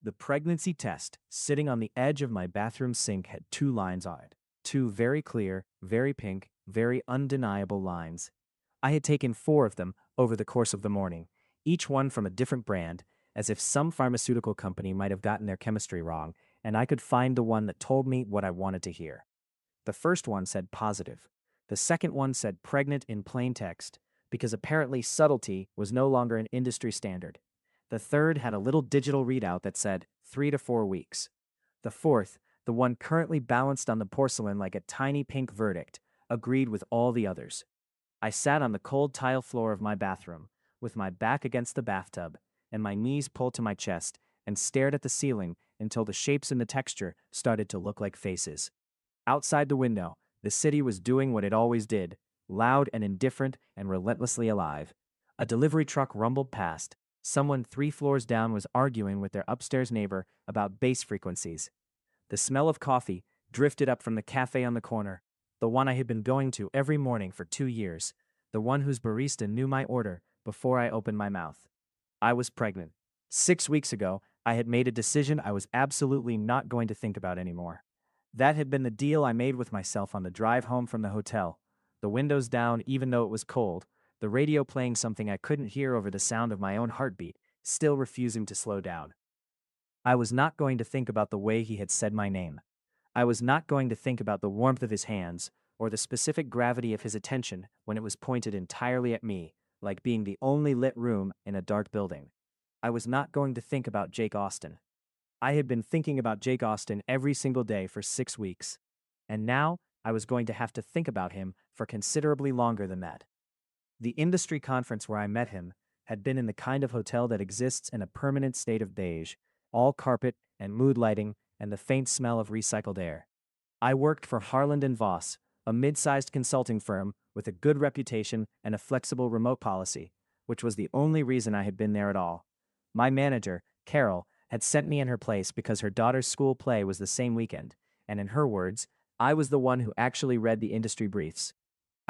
The pregnancy test, sitting on the edge of my bathroom sink, had two lines on it. Two very clear, very pink, very undeniable lines. I had taken four of them over the course of the morning, each one from a different brand, as if some pharmaceutical company might have gotten their chemistry wrong, and I could find the one that told me what I wanted to hear. The first one said positive. The second one said pregnant in plain text, because apparently subtlety was no longer an industry standard. The third had a little digital readout that said 3 to 4 weeks. The fourth, the one currently balanced on the porcelain like a tiny pink verdict, agreed with all the others. I sat on the cold tile floor of my bathroom, with my back against the bathtub, and my knees pulled to my chest, and stared at the ceiling until the shapes in the texture started to look like faces. Outside the window, the city was doing what it always did, loud and indifferent and relentlessly alive. A delivery truck rumbled past. Someone 3 floors down was arguing with their upstairs neighbor about bass frequencies. The smell of coffee drifted up from the cafe on the corner, the one I had been going to every morning for 2 years, the one whose barista knew my order before I opened my mouth. I was pregnant. 6 weeks ago, I had made a decision I was absolutely not going to think about anymore. That had been the deal I made with myself on the drive home from the hotel. The windows down, even though it was cold, the radio playing something I couldn't hear over the sound of my own heartbeat, still refusing to slow down. I was not going to think about the way he had said my name. I was not going to think about the warmth of his hands, or the specific gravity of his attention when it was pointed entirely at me, like being the only lit room in a dark building. I was not going to think about Jake Austen. I had been thinking about Jake Austen every single day for 6 weeks. And now I was going to have to think about him for considerably longer than that. The industry conference where I met him had been in the kind of hotel that exists in a permanent state of beige, all carpet and mood lighting and the faint smell of recycled air. I worked for Harland and Voss, a mid-sized consulting firm with a good reputation and a flexible remote policy, which was the only reason I had been there at all. My manager, Carol, had sent me in her place because her daughter's school play was the same weekend, and in her words, I was the one who actually read the industry briefs.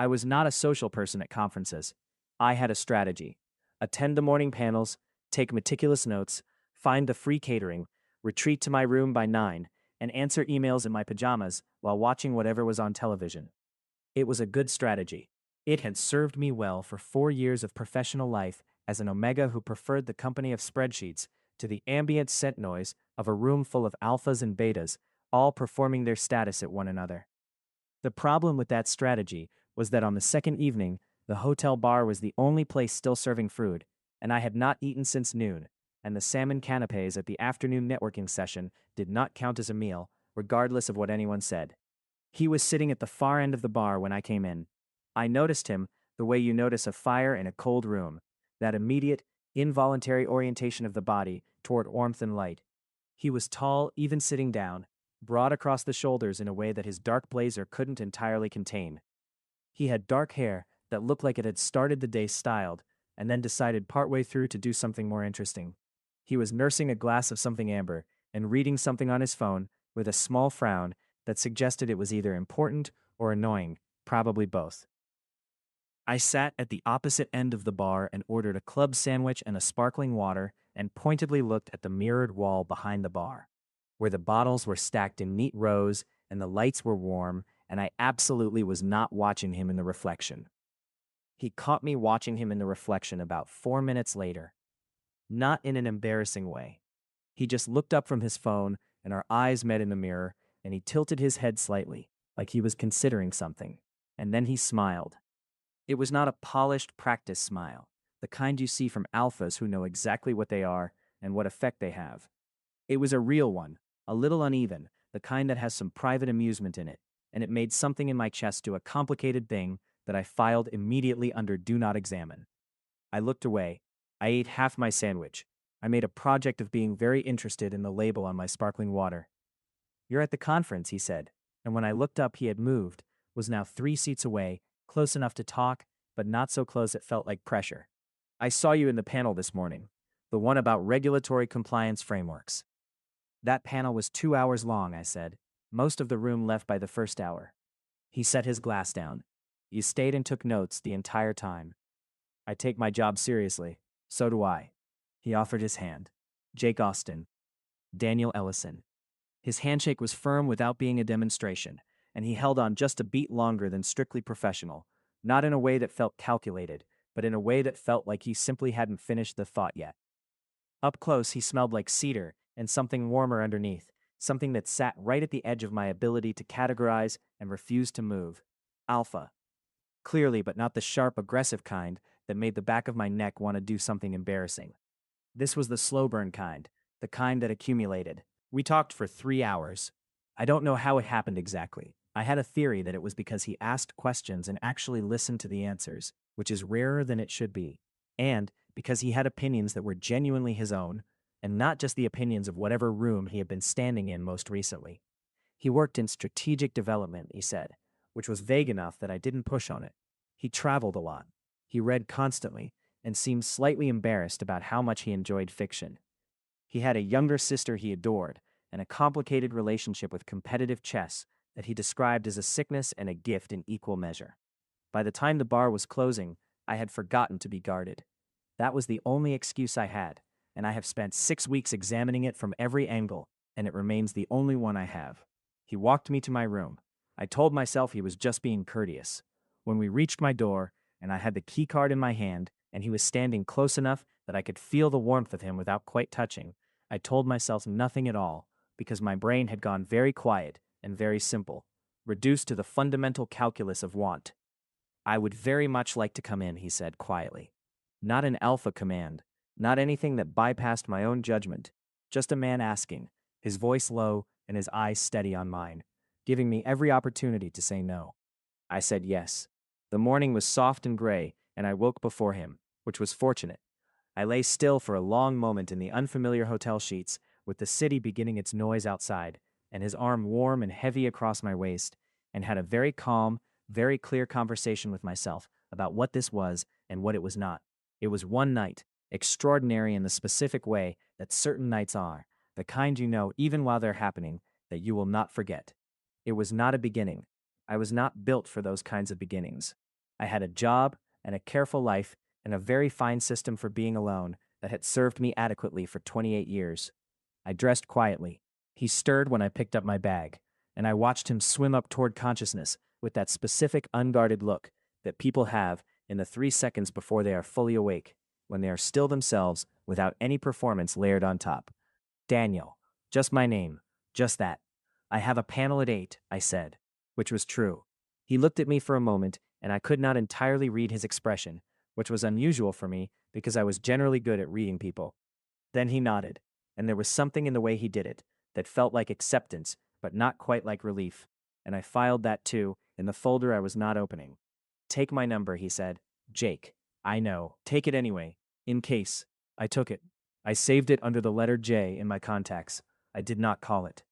I was not a social person at conferences. I had a strategy. Attend the morning panels, take meticulous notes, find the free catering, retreat to my room by 9, and answer emails in my pajamas while watching whatever was on television. It was a good strategy. It had served me well for 4 years of professional life as an Omega who preferred the company of spreadsheets to the ambient scent noise of a room full of alphas and betas, all performing their status at one another. The problem with that strategy was that on the second evening, the hotel bar was the only place still serving food, and I had not eaten since noon, and the salmon canapes at the afternoon networking session did not count as a meal, regardless of what anyone said. He was sitting at the far end of the bar when I came in. I noticed him the way you notice a fire in a cold room, that immediate, involuntary orientation of the body toward warmth and light. He was tall, even sitting down, broad across the shoulders in a way that his dark blazer couldn't entirely contain. He had dark hair that looked like it had started the day styled, and then decided partway through to do something more interesting. He was nursing a glass of something amber and reading something on his phone with a small frown that suggested it was either important or annoying, probably both. I sat at the opposite end of the bar and ordered a club sandwich and a sparkling water and pointedly looked at the mirrored wall behind the bar, where the bottles were stacked in neat rows and the lights were warm, and I absolutely was not watching him in the reflection. He caught me watching him in the reflection about 4 minutes later. Not in an embarrassing way. He just looked up from his phone, and our eyes met in the mirror, and he tilted his head slightly, like he was considering something, and then he smiled. It was not a polished practice smile, the kind you see from alphas who know exactly what they are and what effect they have. It was a real one, a little uneven, the kind that has some private amusement in it, and it made something in my chest do a complicated thing that I filed immediately under Do Not Examine. I looked away. I ate half my sandwich. I made a project of being very interested in the label on my sparkling water. "You're at the conference," he said, and when I looked up he had moved, was now 3 seats away, close enough to talk, but not so close it felt like pressure. "I saw you in the panel this morning, the one about regulatory compliance frameworks." "That panel was 2 hours long," I said. "Most of the room left by the first hour." He set his glass down. "You stayed and took notes the entire time." "I take my job seriously. So do I." He offered his hand. "Jake Austen." Daniel Ellison. His handshake was firm without being a demonstration, and he held on just a beat longer than strictly professional, not in a way that felt calculated, but in a way that felt like he simply hadn't finished the thought yet. Up close, he smelled like cedar and something warmer underneath, something that sat right at the edge of my ability to categorize and refuse to move. Alpha. Clearly, but not the sharp, aggressive kind that made the back of my neck want to do something embarrassing. This was the slow burn kind, the kind that accumulated. We talked for 3 hours. I don't know how it happened exactly. I had a theory that it was because he asked questions and actually listened to the answers, which is rarer than it should be. And because he had opinions that were genuinely his own, and not just the opinions of whatever room he had been standing in most recently. He worked in strategic development, he said, which was vague enough that I didn't push on it. He traveled a lot. He read constantly and seemed slightly embarrassed about how much he enjoyed fiction. He had a younger sister he adored and a complicated relationship with competitive chess that he described as a sickness and a gift in equal measure. By the time the bar was closing, I had forgotten to be guarded. That was the only excuse I had, and I have spent 6 weeks examining it from every angle, and it remains the only one I have. He walked me to my room. I told myself he was just being courteous. When we reached my door, and I had the key card in my hand, and he was standing close enough that I could feel the warmth of him without quite touching, I told myself nothing at all, because my brain had gone very quiet and very simple, reduced to the fundamental calculus of want. I would very much like to come in, he said quietly. Not an alpha command, not anything that bypassed my own judgment, just a man asking, his voice low and his eyes steady on mine, giving me every opportunity to say no. I said yes. The morning was soft and gray, and I woke before him, which was fortunate. I lay still for a long moment in the unfamiliar hotel sheets, with the city beginning its noise outside, and his arm warm and heavy across my waist, and had a very calm, very clear conversation with myself about what this was and what it was not. It was one night, extraordinary in the specific way that certain nights are, the kind you know even while they're happening, that you will not forget. It was not a beginning. I was not built for those kinds of beginnings. I had a job and a careful life and a very fine system for being alone that had served me adequately for 28 years. I dressed quietly. He stirred when I picked up my bag, and I watched him swim up toward consciousness with that specific unguarded look that people have in the 3 seconds before they are fully awake, when they are still themselves without any performance layered on top. Daniel. Just my name. Just that. I have a panel at 8, I said, which was true. He looked at me for a moment, and I could not entirely read his expression, which was unusual for me because I was generally good at reading people. Then he nodded, and there was something in the way he did it that felt like acceptance, but not quite like relief, and I filed that too in the folder I was not opening. Take my number, he said. Jake. I know. Take it anyway. In case. I took it. I saved it under the letter J in my contacts. I did not call it.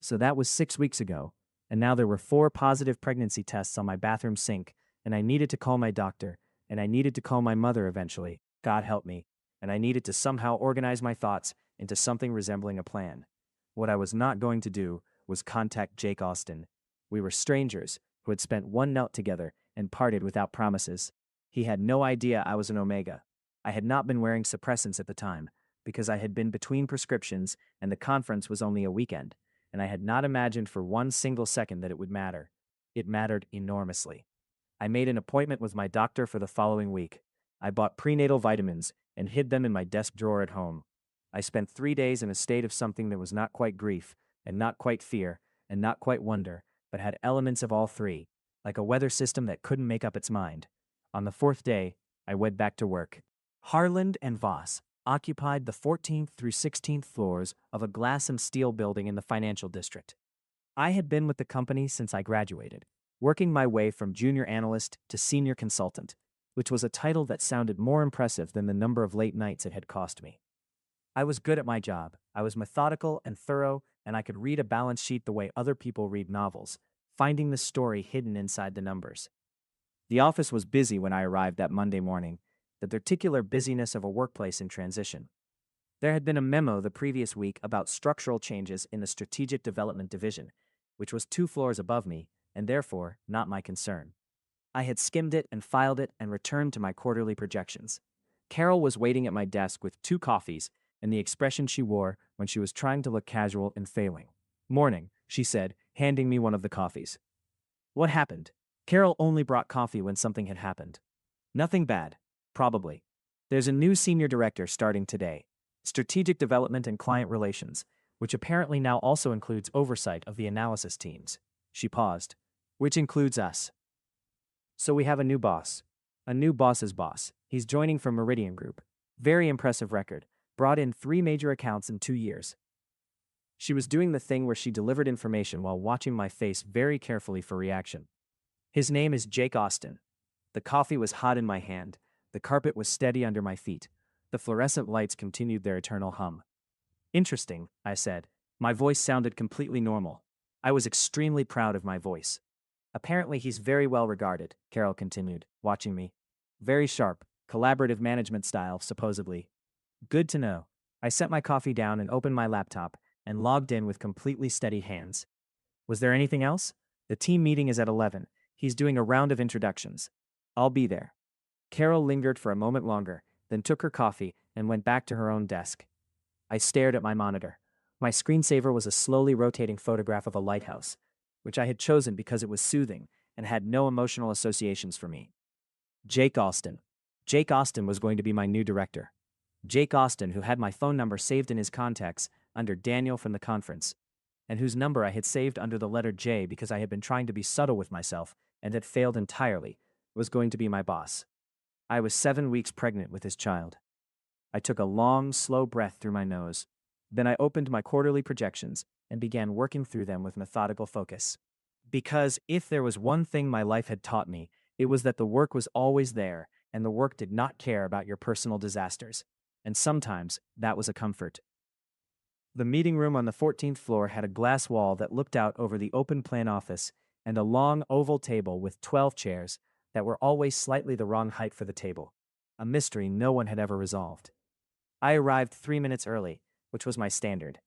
So that was 6 weeks ago, and now there were 4 positive pregnancy tests on my bathroom sink, and I needed to call my doctor, and I needed to call my mother eventually, God help me, and I needed to somehow organize my thoughts into something resembling a plan. What I was not going to do was contact Jake Austin. We were strangers who had spent one night together and parted without promises. He had no idea I was an Omega. I had not been wearing suppressants at the time, because I had been between prescriptions and the conference was only a weekend, and I had not imagined for one single second that it would matter. It mattered enormously. I made an appointment with my doctor for the following week. I bought prenatal vitamins and hid them in my desk drawer at home. I spent 3 days in a state of something that was not quite grief, and not quite fear, and not quite wonder, but had elements of all three, like a weather system that couldn't make up its mind. On the 4th day, I went back to work. Harland and Voss occupied the 14th through 16th floors of a glass and steel building in the financial district. I had been with the company since I graduated, working my way from junior analyst to senior consultant, which was a title that sounded more impressive than the number of late nights it had cost me. I was good at my job. I was methodical and thorough, and I could read a balance sheet the way other people read novels, finding the story hidden inside the numbers. The office was busy when I arrived that Monday morning, the particular busyness of a workplace in transition. There had been a memo the previous week about structural changes in the Strategic Development Division, which was 2 floors above me, and therefore not my concern. I had skimmed it and filed it and returned to my quarterly projections. Carol was waiting at my desk with 2 coffees and the expression she wore when she was trying to look casual and failing. "Morning," she said, handing me one of the coffees. "What happened?" Carol only brought coffee when something had happened. "Nothing bad. Probably. There's a new senior director starting today. Strategic development and client relations, which apparently now also includes oversight of the analysis teams." She paused. "Which includes us. So we have a new boss. A new boss's boss. He's joining from Meridian Group. Very impressive record. Brought in 3 major accounts in 2 years." She was doing the thing where she delivered information while watching my face very carefully for reaction. "His name is Jake Austin." The coffee was hot in my hand. The carpet was steady under my feet. The fluorescent lights continued their eternal hum. "Interesting," I said. My voice sounded completely normal. I was extremely proud of my voice. "Apparently he's very well regarded," Carol continued, watching me. "Very sharp, collaborative management style, supposedly." "Good to know." I set my coffee down and opened my laptop and logged in with completely steady hands. "Was there anything else?" "The team meeting is at 11. He's doing a round of introductions. I'll be there." Carol lingered for a moment longer, then took her coffee and went back to her own desk. I stared at my monitor. My screensaver was a slowly rotating photograph of a lighthouse, which I had chosen because it was soothing and had no emotional associations for me. Jake Austin. Jake Austin was going to be my new director. Jake Austin, who had my phone number saved in his contacts under Daniel from the conference, and whose number I had saved under the letter J because I had been trying to be subtle with myself and had failed entirely, was going to be my boss. I was 7 weeks pregnant with his child. I took a long, slow breath through my nose. Then I opened my quarterly projections and began working through them with methodical focus. Because if there was one thing my life had taught me, it was that the work was always there, and the work did not care about your personal disasters. And sometimes that was a comfort. The meeting room on the 14th floor had a glass wall that looked out over the open plan office and a long oval table with 12 chairs that were always slightly the wrong height for the table, a mystery no one had ever resolved. I arrived 3 minutes early, which was my standard.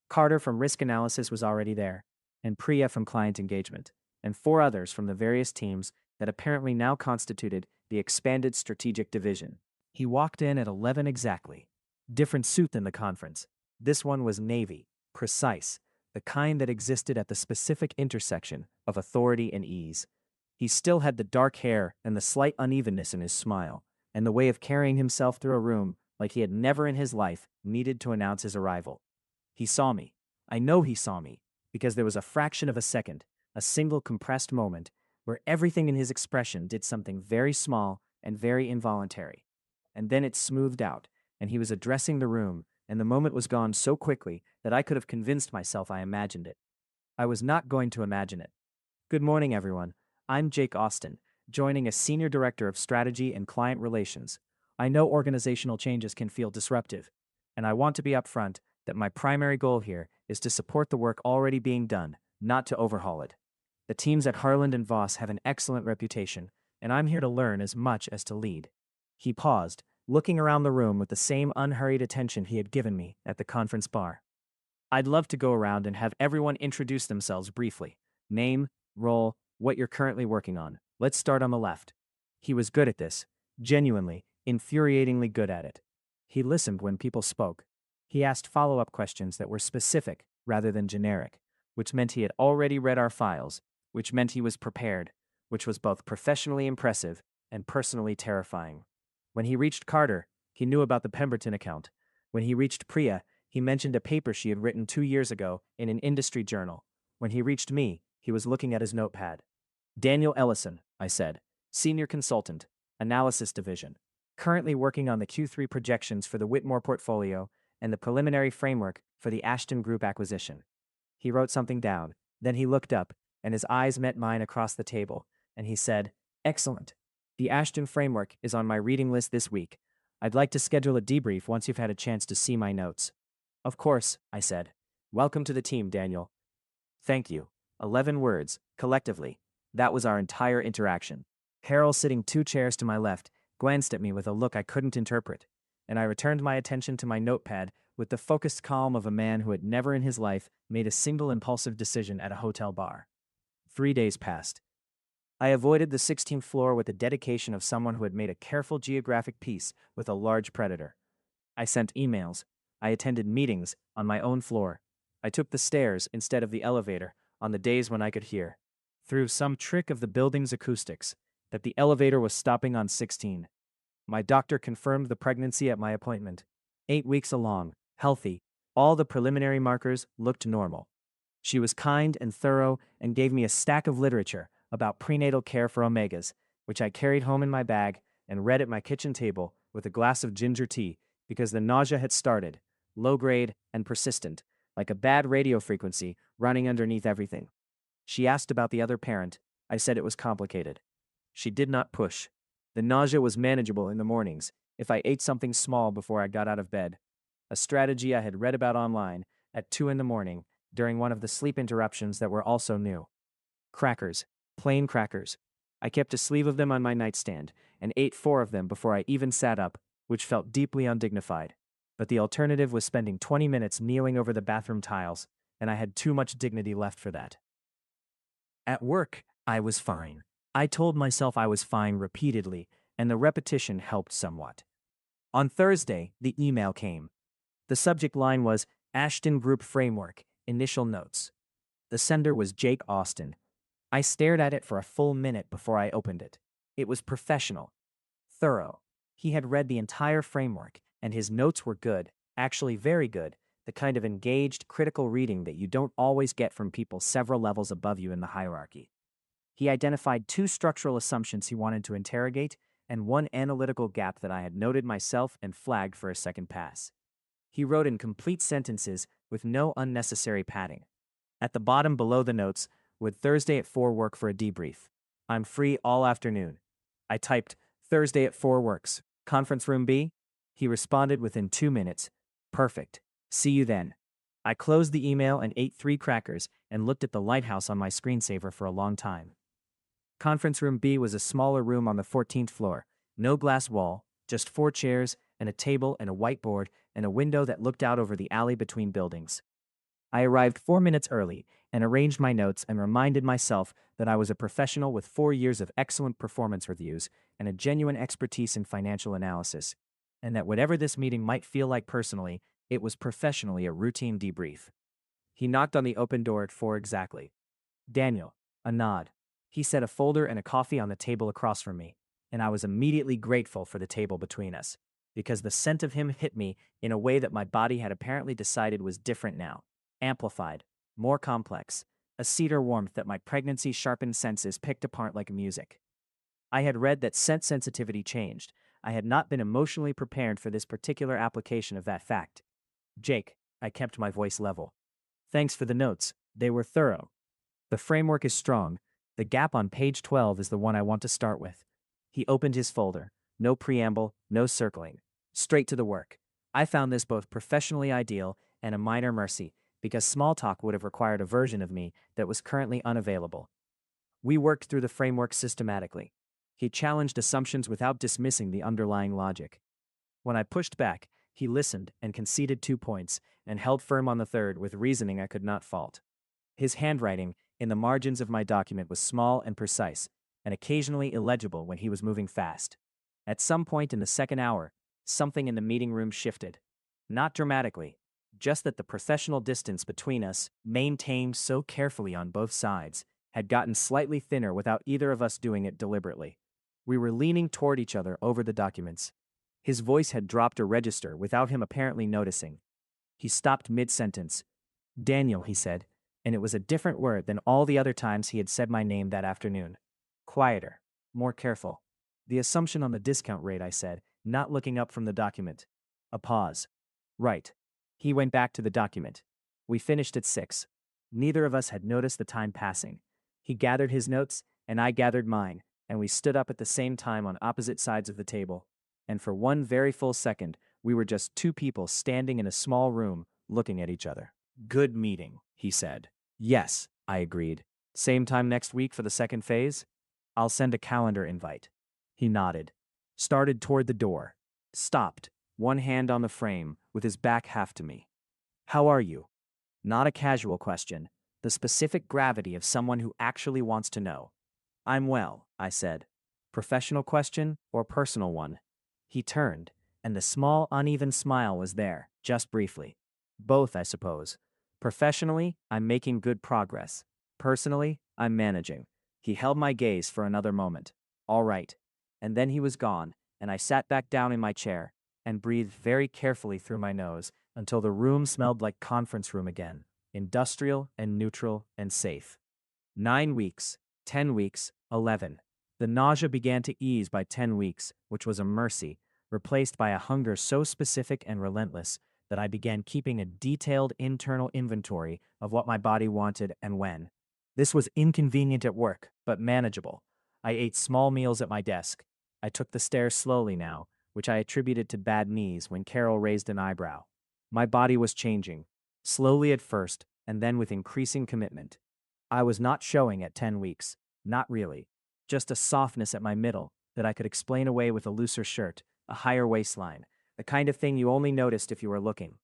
Carter from Risk Analysis was already there, and Priya from Client Engagement, and 4 others from the various teams that apparently now constituted the expanded strategic division. He walked in at 11 exactly. Different suit than the conference. This one was navy, precise, the kind that existed at the specific intersection of authority and ease. He still had the dark hair and the slight unevenness in his smile, and the way of carrying himself through a room like he had never in his life needed to announce his arrival. He saw me. I know he saw me, because there was a fraction of a second, a single compressed moment, where everything in his expression did something very small and very involuntary. And then it smoothed out, and he was addressing the room, and the moment was gone so quickly that I could have convinced myself I imagined it. I was not going to imagine it. "Good morning, everyone. I'm Jake Austin, joining as Senior Director of Strategy and Client Relations. I know organizational changes can feel disruptive, and I want to be upfront that my primary goal here is to support the work already being done, not to overhaul it. The teams at Harland and Voss have an excellent reputation, and I'm here to learn as much as to lead." He paused, looking around the room with the same unhurried attention he had given me at the conference bar. "I'd love to go around and have everyone introduce themselves briefly. Name, role, what you're currently working on. Let's start on the left." He was good at this, genuinely, infuriatingly good at it. He listened when people spoke. He asked follow-up questions that were specific rather than generic, which meant he had already read our files, which meant he was prepared, which was both professionally impressive and personally terrifying. When he reached Carter, he knew about the Pemberton account. When he reached Priya, he mentioned a paper she had written 2 years ago in an industry journal. When he reached me, he was looking at his notepad. "Daniel Ellison," I said, "Senior Consultant, Analysis Division, currently working on the Q3 projections for the Whitmore portfolio and the preliminary framework for the Ashton Group acquisition." He wrote something down, then he looked up, and his eyes met mine across the table, and he said, "Excellent. The Ashton framework is on my reading list this week. I'd like to schedule a debrief once you've had a chance to see my notes." "Of course," I said. "Welcome to the team, Daniel." "Thank you." 11 words, collectively. That was our entire interaction. Carol, sitting 2 chairs to my left, glanced at me with a look I couldn't interpret, and I returned my attention to my notepad with the focused calm of a man who had never in his life made a single impulsive decision at a hotel bar. 3 days passed. I avoided the 16th floor with the dedication of someone who had made a careful geographic peace with a large predator. I sent emails, I attended meetings on my own floor. I took the stairs instead of the elevator on the days when I could hear, through some trick of the building's acoustics, that the elevator was stopping on 16. My doctor confirmed the pregnancy at my appointment. 8 weeks along, healthy, all the preliminary markers looked normal. She was kind and thorough and gave me a stack of literature about prenatal care for omegas, which I carried home in my bag and read at my kitchen table with a glass of ginger tea because the nausea had started, low grade and persistent, like a bad radio frequency running underneath everything. She asked about the other parent. I said it was complicated. She did not push. The nausea was manageable in the mornings if I ate something small before I got out of bed, a strategy I had read about online at 2 in the morning during one of the sleep interruptions that were also new. Crackers, plain crackers. I kept a sleeve of them on my nightstand and ate 4 of them before I even sat up, which felt deeply undignified. But the alternative was spending 20 minutes kneeling over the bathroom tiles, and I had too much dignity left for that. At work, I was fine. I told myself I was fine repeatedly, and the repetition helped somewhat. On Thursday, the email came. The subject line was Ashton Group Framework, Initial Notes. The sender was Jake Austin. I stared at it for a full minute before I opened it. It was professional, thorough. He had read the entire framework, and his notes were good, actually very good, the kind of engaged, critical reading that you don't always get from people several levels above you in the hierarchy. He identified 2 structural assumptions he wanted to interrogate and 1 analytical gap that I had noted myself and flagged for a second pass. He wrote in complete sentences with no unnecessary padding. At the bottom below the notes, would Thursday at 4 work for a debrief? I'm free all afternoon. I typed, Thursday at 4 works. Conference room B? He responded within 2 minutes. Perfect. See you then. I closed the email and ate 3 crackers and looked at the lighthouse on my screensaver for a long time. Conference room B was a smaller room on the 14th floor. No glass wall, just 4 chairs and a table and a whiteboard and a window that looked out over the alley between buildings. I arrived 4 minutes early and arranged my notes and reminded myself that I was a professional with 4 years of excellent performance reviews and a genuine expertise in financial analysis, and that whatever this meeting might feel like personally, it was professionally a routine debrief. He knocked on the open door at 4 exactly. Daniel, a nod. He set a folder and a coffee on the table across from me, and I was immediately grateful for the table between us, because the scent of him hit me in a way that my body had apparently decided was different now, amplified, more complex, a cedar warmth that my pregnancy-sharpened senses picked apart like music. I had read that scent sensitivity changed. I had not been emotionally prepared for this particular application of that fact. Jake, I kept my voice level. Thanks for the notes. They were thorough. The framework is strong. The gap on page 12 is the one I want to start with. He opened his folder. No preamble, no circling. Straight to the work. I found this both professionally ideal and a minor mercy, because small talk would have required a version of me that was currently unavailable. We worked through the framework systematically. He challenged assumptions without dismissing the underlying logic. When I pushed back, he listened and conceded 2 points and held firm on the third with reasoning I could not fault. His handwriting in the margins of my document was small and precise, and occasionally illegible when he was moving fast. At some point in the second hour, something in the meeting room shifted. Not dramatically, just that the professional distance between us, maintained so carefully on both sides, had gotten slightly thinner without either of us doing it deliberately. We were leaning toward each other over the documents. His voice had dropped a register without him apparently noticing. He stopped mid-sentence. Daniel, he said, and it was a different word than all the other times he had said my name that afternoon. Quieter, more careful. The assumption on the discount rate, I said, not looking up from the document. A pause. Right. He went back to the document. We finished at 6. Neither of us had noticed the time passing. He gathered his notes, and I gathered mine, and we stood up at the same time on opposite sides of the table. And for one very full second, we were just 2 people standing in a small room, looking at each other. Good meeting, he said. Yes, I agreed. Same time next week for the second phase? I'll send a calendar invite. He nodded. Started toward the door. Stopped, one hand on the frame, with his back half to me. How are you? Not a casual question, the specific gravity of someone who actually wants to know. I'm well, I said. Professional question or personal one? He turned, and the small, uneven smile was there. Just briefly. Both, I suppose. Professionally, I'm making good progress. Personally, I'm managing. He held my gaze for another moment. All right. And then he was gone, and I sat back down in my chair and breathed very carefully through my nose until the room smelled like conference room again, industrial and neutral and safe. 9 weeks, 10 weeks, 11. The nausea began to ease by 10 weeks, which was a mercy, replaced by a hunger so specific and relentless that I began keeping a detailed internal inventory of what my body wanted and when. This was inconvenient at work, but manageable. I ate small meals at my desk. I took the stairs slowly now, which I attributed to bad knees when Carol raised an eyebrow. My body was changing, slowly at first, and then with increasing commitment. I was not showing at 10 weeks. Not really. Just a softness at my middle that I could explain away with a looser shirt, a higher waistline, the kind of thing you only noticed if you were looking.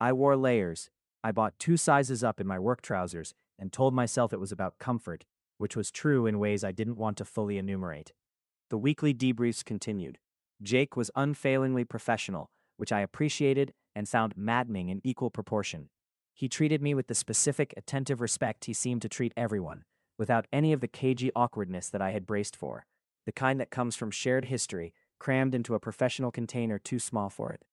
I wore layers. I bought 2 sizes up in my work trousers and told myself it was about comfort, which was true in ways I didn't want to fully enumerate. The weekly debriefs continued. Jake was unfailingly professional, which I appreciated and found maddening in equal proportion. He treated me with the specific, attentive respect he seemed to treat everyone, without any of the cagey awkwardness that I had braced for, the kind that comes from shared history crammed into a professional container too small for it.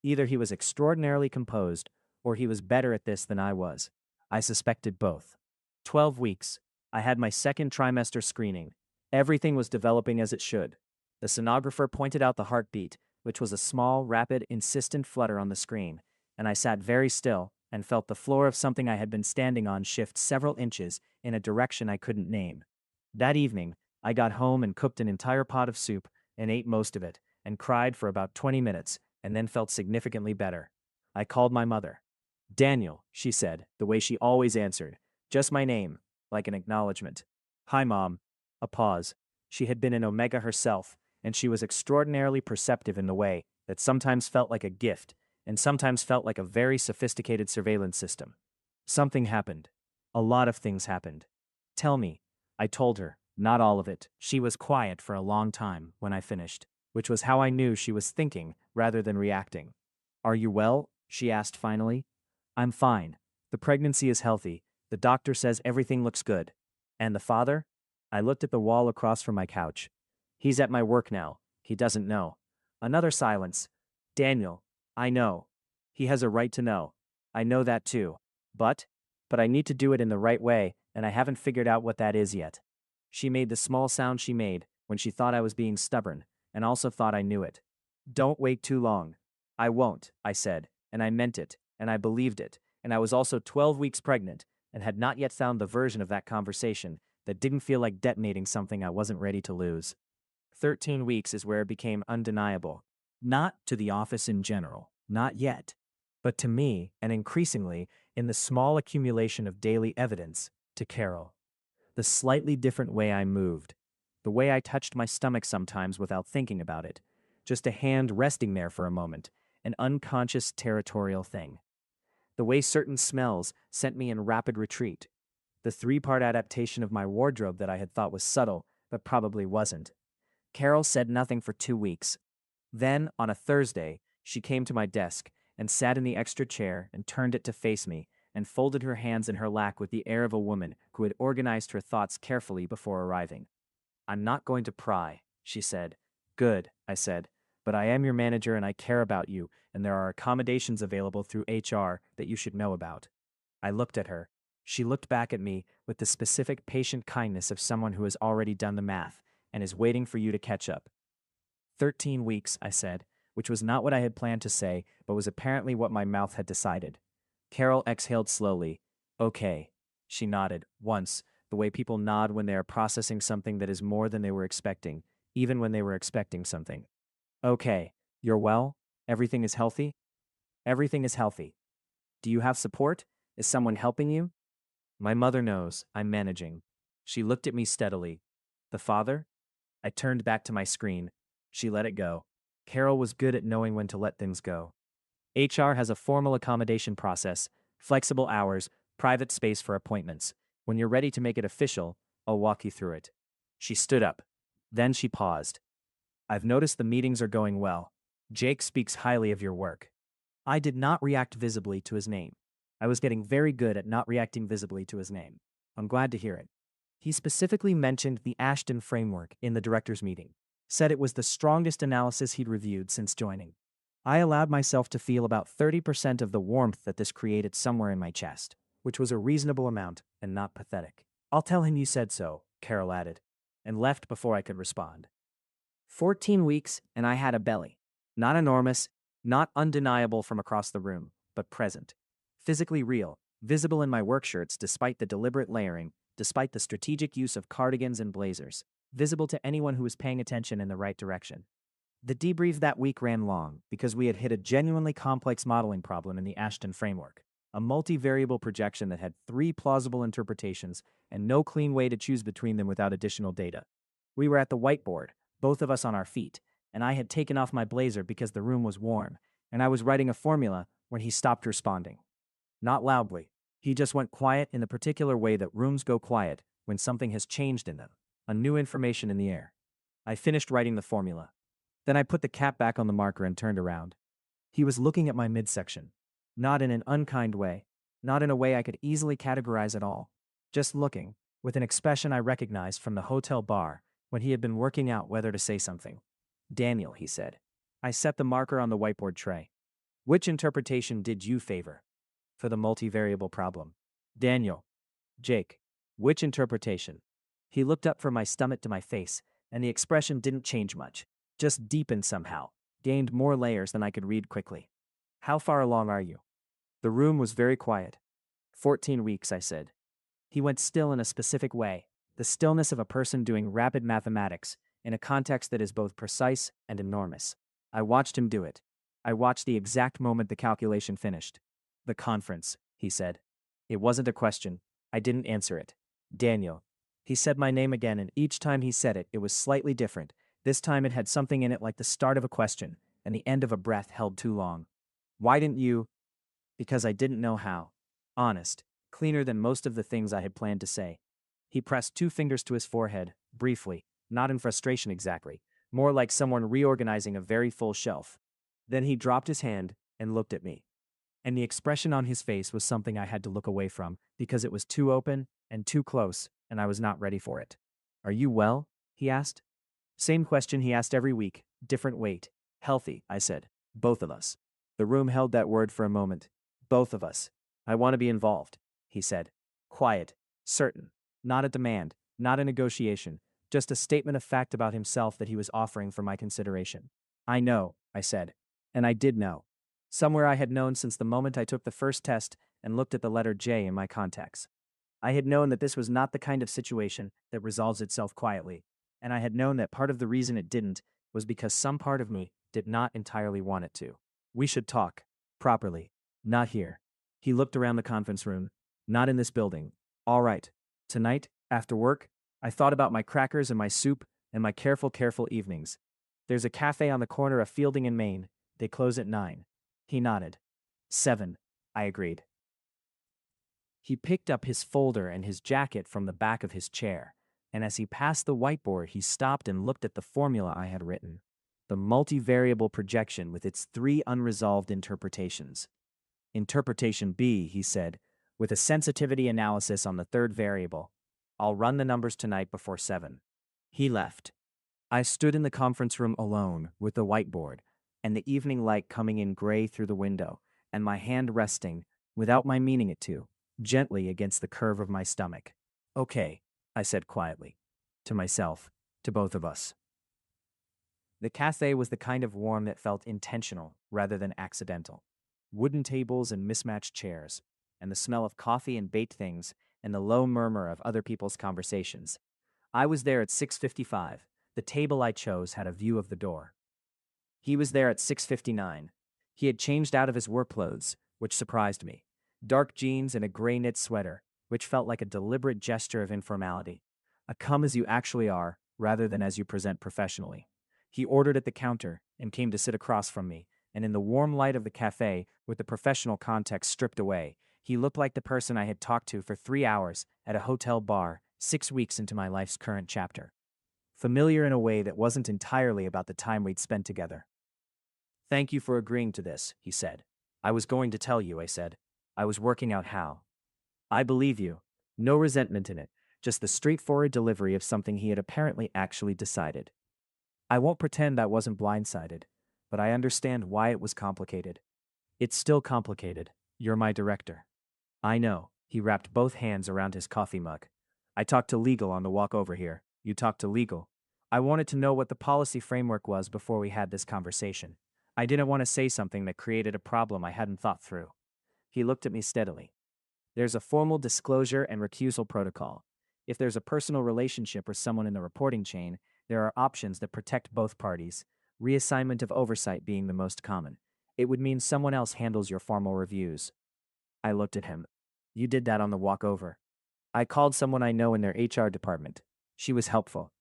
Either he was extraordinarily composed, or he was better at this than I was. I suspected both. 12 weeks. I had my second trimester screening. Everything was developing as it should. The sonographer pointed out the heartbeat, which was a small, rapid, insistent flutter on the screen, and I sat very still and felt the floor of something I had been standing on shift several inches in a direction I couldn't name. That evening, I got home and cooked an entire pot of soup and ate most of it, and cried for about 20 minutes, and then felt significantly better. I called my mother. Daniel, she said, the way she always answered. Just my name, like an acknowledgement. Hi, Mom. A pause. She had been an Omega herself, and she was extraordinarily perceptive in the way that sometimes felt like a gift and sometimes felt like a very sophisticated surveillance system. Something happened. A lot of things happened. Tell me. I told her. Not all of it. She was quiet for a long time when I finished, which was how I knew she was thinking rather than reacting. Are you well? She asked finally. I'm fine. The pregnancy is healthy. The doctor says everything looks good. And the father? I looked at the wall across from my couch. He's at my work now. He doesn't know. Another silence. Daniel, I know. He has a right to know. I know that too. But I need to do it in the right way, and I haven't figured out what that is yet. She made the small sound she made when she thought I was being stubborn, and also thought I knew it. Don't wait too long. I won't, I said, and I meant it, and I believed it, and I was also 12 weeks pregnant, and had not yet found the version of that conversation that didn't feel like detonating something I wasn't ready to lose. 13 weeks is where it became undeniable. Not to the office in general, not yet, but to me, and increasingly, in the small accumulation of daily evidence, to Carol. The slightly different way I moved, the way I touched my stomach sometimes without thinking about it, just a hand resting there for a moment, an unconscious territorial thing. The way certain smells sent me in rapid retreat, the 3-part adaptation of my wardrobe that I had thought was subtle, but probably wasn't. Carol said nothing for 2 weeks. Then, on a Thursday, she came to my desk and sat in the extra chair and turned it to face me and folded her hands in her lap with the air of a woman who had organized her thoughts carefully before arriving. I'm not going to pry, she said. Good, I said, but I am your manager and I care about you, and there are accommodations available through HR that you should know about. I looked at her. She looked back at me with the specific patient kindness of someone who has already done the math and is waiting for you to catch up. 13 weeks, I said, which was not what I had planned to say, but was apparently what my mouth had decided. Carol exhaled slowly. Okay. She nodded, once, the way people nod when they are processing something that is more than they were expecting, even when they were expecting something. Okay. You're well? Everything is healthy? Everything is healthy. Do you have support? Is someone helping you? My mother knows. I'm managing. She looked at me steadily. The father? I turned back to my screen. She let it go. Carol was good at knowing when to let things go. HR has a formal accommodation process, flexible hours, private space for appointments. When you're ready to make it official, I'll walk you through it. She stood up. Then she paused. I've noticed the meetings are going well. Jake speaks highly of your work. I did not react visibly to his name. I was getting very good at not reacting visibly to his name. I'm glad to hear it. He specifically mentioned the Ashton framework in the director's meeting, said it was the strongest analysis he'd reviewed since joining. I allowed myself to feel about 30% of the warmth that this created somewhere in my chest, which was a reasonable amount and not pathetic. I'll tell him you said so, Carol added, and left before I could respond. 14 weeks, and I had a belly. Not enormous, not undeniable from across the room, but present. Physically real, visible in my work shirts despite the deliberate layering, despite the strategic use of cardigans and blazers, visible to anyone who was paying attention in the right direction. The debrief that week ran long because we had hit a genuinely complex modeling problem in the Ashton framework, a multivariable projection that had 3 plausible interpretations and no clean way to choose between them without additional data. We were at the whiteboard, both of us on our feet, and I had taken off my blazer because the room was warm, and I was writing a formula when he stopped responding. Not loudly. He just went quiet in the particular way that rooms go quiet when something has changed in them, a new information in the air. I finished writing the formula. Then I put the cap back on the marker and turned around. He was looking at my midsection. Not in an unkind way, not in a way I could easily categorize at all. Just looking, with an expression I recognized from the hotel bar when he had been working out whether to say something. Daniel, he said. I set the marker on the whiteboard tray. Which interpretation did you favor? For the multivariable problem. Daniel. Jake. Which interpretation? He looked up from my stomach to my face, and the expression didn't change much, just deepened somehow, gained more layers than I could read quickly. How far along are you? The room was very quiet. 14 weeks, I said. He went still in a specific way, the stillness of a person doing rapid mathematics in a context that is both precise and enormous. I watched him do it. I watched the exact moment the calculation finished. The conference, he said. It wasn't a question. I didn't answer it. Daniel. He said my name again, and each time he said it, it was slightly different. This time it had something in it like the start of a question, and the end of a breath held too long. Why didn't you? Because I didn't know how. Honest. Cleaner than most of the things I had planned to say. He pressed 2 fingers to his forehead, briefly, not in frustration exactly, more like someone reorganizing a very full shelf. Then he dropped his hand and looked at me. And the expression on his face was something I had to look away from because it was too open and too close, and I was not ready for it. Are you well? He asked. Same question he asked every week, different weight. Healthy, I said. Both of us. The room held that word for a moment. Both of us. I want to be involved, he said. Quiet, certain, not a demand, not a negotiation, just a statement of fact about himself that he was offering for my consideration. I know, I said. And I did know. Somewhere I had known since the moment I took the first test and looked at the letter J in my contacts. I had known that this was not the kind of situation that resolves itself quietly, and I had known that part of the reason it didn't was because some part of me did not entirely want it to. We should talk. Properly. Not here. He looked around the conference room. Not in this building. All right. Tonight, after work, I thought about my crackers and my soup and my careful evenings. There's a cafe on the corner of Fielding and Main. They close at 9. He nodded. 7, I agreed. He picked up his folder and his jacket from the back of his chair, and as he passed the whiteboard, he stopped and looked at the formula I had written. The multivariable projection with its 3 unresolved interpretations. Interpretation B, he said, with a sensitivity analysis on the 3rd variable. I'll run the numbers tonight before 7. He left. I stood in the conference room alone with the whiteboard and the evening light coming in gray through the window, and my hand resting, without my meaning it to, gently against the curve of my stomach. Okay, I said quietly. To myself, to both of us. The cafe was the kind of warm that felt intentional rather than accidental. Wooden tables and mismatched chairs, and the smell of coffee and baked things, and the low murmur of other people's conversations. I was there at 6:55. The table I chose had a view of the door. He was there at 6:59. He had changed out of his work clothes, which surprised me. Dark jeans and a gray knit sweater, which felt like a deliberate gesture of informality. A come as you actually are, rather than as you present professionally. He ordered at the counter and came to sit across from me, and in the warm light of the cafe, with the professional context stripped away, he looked like the person I had talked to for 3 hours at a hotel bar 6 weeks into my life's current chapter. Familiar in a way that wasn't entirely about the time we'd spent together. Thank you for agreeing to this, he said. I was going to tell you, I said. I was working out how. I believe you. No resentment in it, just the straightforward delivery of something he had apparently actually decided. I won't pretend I wasn't blindsided, but I understand why it was complicated. It's still complicated. You're my director. I know. He wrapped both hands around his coffee mug. I talked to legal on the walk over here. You talked to legal. I wanted to know what the policy framework was before we had this conversation. I didn't want to say something that created a problem I hadn't thought through. He looked at me steadily. There's a formal disclosure and recusal protocol. If there's a personal relationship with someone in the reporting chain, there are options that protect both parties, reassignment of oversight being the most common. It would mean someone else handles your formal reviews. I looked at him. You did that on the walk over. I called someone I know in their HR department. She was helpful.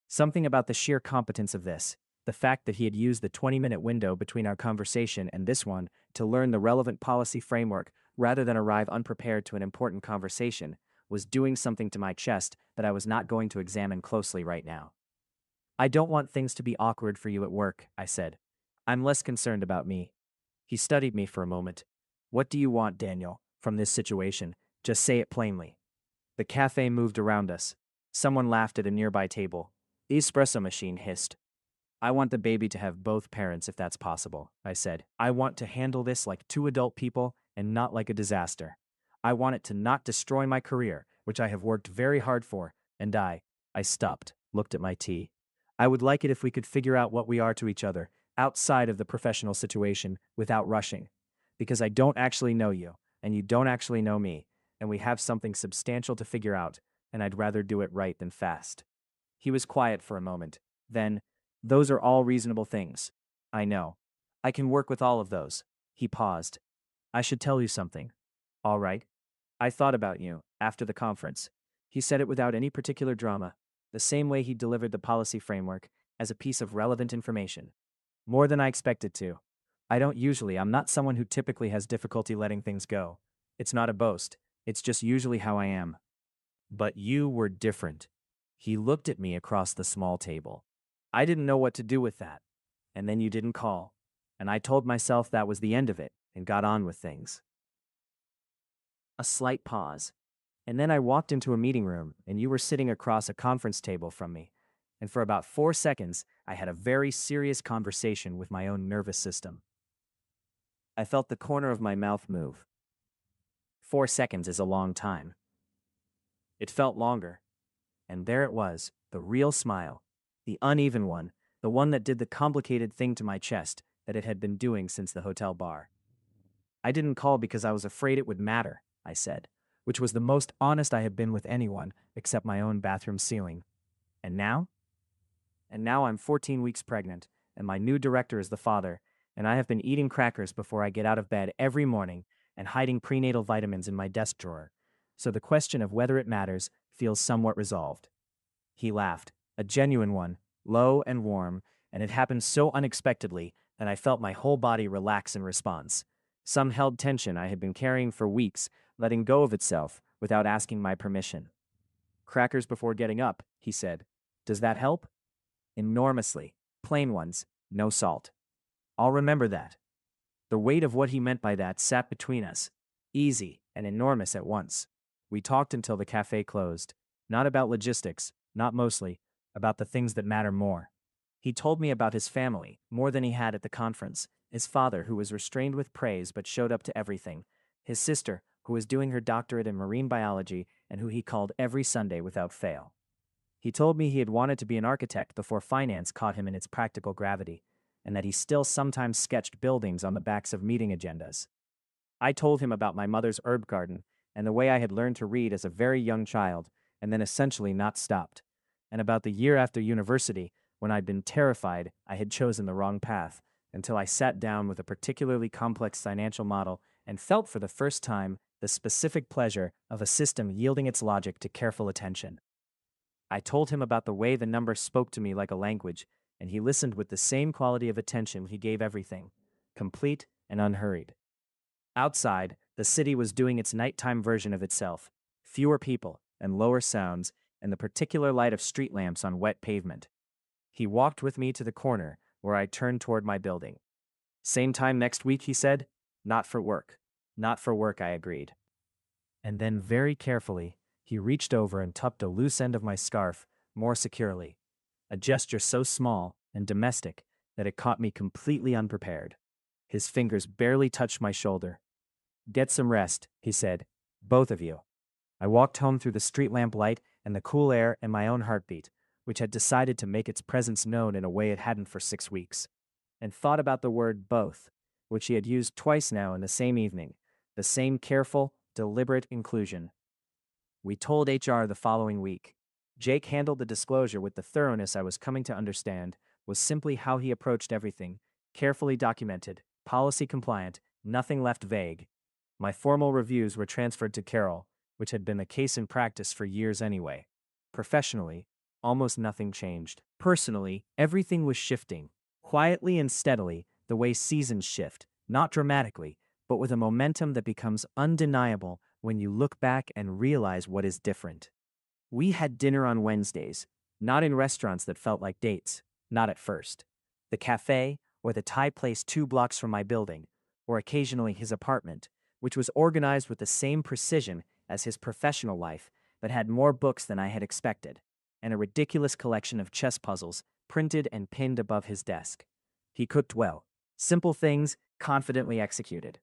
Something about the sheer competence of this, the fact that he had used the 20-minute window between our conversation and this one to learn the relevant policy framework rather than arrive unprepared to an important conversation, was doing something to my chest that I was not going to examine closely right now. I don't want things to be awkward for you at work, I said. I'm less concerned about me. He studied me for a moment. What do you want, Daniel, from this situation? Just say it plainly. The cafe moved around us. Someone laughed at a nearby table. The espresso machine hissed. I want the baby to have both parents if that's possible, I said. I want to handle this like two adult people and not like a disaster. I want it to not destroy my career, which I have worked very hard for, and I stopped, looked at my tea. I would like it if we could figure out what we are to each other, outside of the professional situation, without rushing. Because I don't actually know you, and you don't actually know me, and we have something substantial to figure out, and I'd rather do it right than fast. He was quiet for a moment. Then, those are all reasonable things. I know. I can work with all of those. He paused. I should tell you something. All right. I thought about you, after the conference. He said it without any particular drama, the same way he delivered the policy framework, as a piece of relevant information. More than I expected to. I'm not someone who typically has difficulty letting things go. It's not a boast. It's just usually how I am. But you were different. He looked at me across the small table. I didn't know what to do with that. And then you didn't call. And I told myself that was the end of it and got on with things. A slight pause. And then I walked into a meeting room and you were sitting across a conference table from me. And for about 4 seconds, I had a very serious conversation with my own nervous system. I felt the corner of my mouth move. 4 seconds is a long time. It felt longer. And there it was, the real smile. The uneven one, the one that did the complicated thing to my chest that it had been doing since the hotel bar. I didn't call because I was afraid it would matter, I said, which was the most honest I had been with anyone except my own bathroom ceiling. And now? And now I'm 14 weeks pregnant, and my new director is the father, and I have been eating crackers before I get out of bed every morning and hiding prenatal vitamins in my desk drawer. So the question of whether it matters feels somewhat resolved. He laughed, a genuine one, low and warm, and it happened so unexpectedly that I felt my whole body relax in response. Some held tension I had been carrying for weeks, letting go of itself without asking my permission. Crackers before getting up, he said. Does that help? Enormously. Plain ones, no salt. I'll remember that. The weight of what he meant by that sat between us, easy and enormous at once. We talked until the cafe closed. Not about logistics, not mostly, about the things that matter more. He told me about his family, more than he had at the conference. His father, who was restrained with praise but showed up to everything. His sister, who was doing her doctorate in marine biology and who he called every Sunday without fail. He told me he had wanted to be an architect before finance caught him in its practical gravity, and that he still sometimes sketched buildings on the backs of meeting agendas. I told him about my mother's herb garden and the way I had learned to read as a very young child and then essentially not stopped, and about the year after university when I'd been terrified I had chosen the wrong path until I sat down with a particularly complex financial model and felt for the first time the specific pleasure of a system yielding its logic to careful attention. I told him about the way the number spoke to me like a language, and he listened with the same quality of attention he gave everything, complete and unhurried. Outside, the city was doing its nighttime version of itself, fewer people and lower sounds and the particular light of street lamps on wet pavement. He walked with me to the corner where I turned toward my building. Same time next week, he said. Not for work. Not for work, I agreed. And then, very carefully, he reached over and tucked a loose end of my scarf more securely, a gesture so small and domestic that it caught me completely unprepared. His fingers barely touched my shoulder. Get some rest, he said. Both of you. I walked home through the street lamp light and the cool air and my own heartbeat, which had decided to make its presence known in a way it hadn't for 6 weeks, and thought about the word both, which he had used twice now in the same evening, the same careful, deliberate inclusion. We told HR the following week. Jake handled the disclosure with the thoroughness I was coming to understand was simply how he approached everything, carefully documented, policy compliant, nothing left vague. My formal reviews were transferred to Carol, which had been the case in practice for years anyway. Professionally, almost nothing changed. Personally, everything was shifting, quietly and steadily, the way seasons shift, not dramatically, but with a momentum that becomes undeniable when you look back and realize what is different. We had dinner on Wednesdays, not in restaurants that felt like dates, not at first. The cafe, or the Thai place 2 blocks from my building, or occasionally his apartment, which was organized with the same precision as his professional life, but had more books than I had expected, and a ridiculous collection of chess puzzles printed and pinned above his desk. He cooked well. Simple things, confidently executed.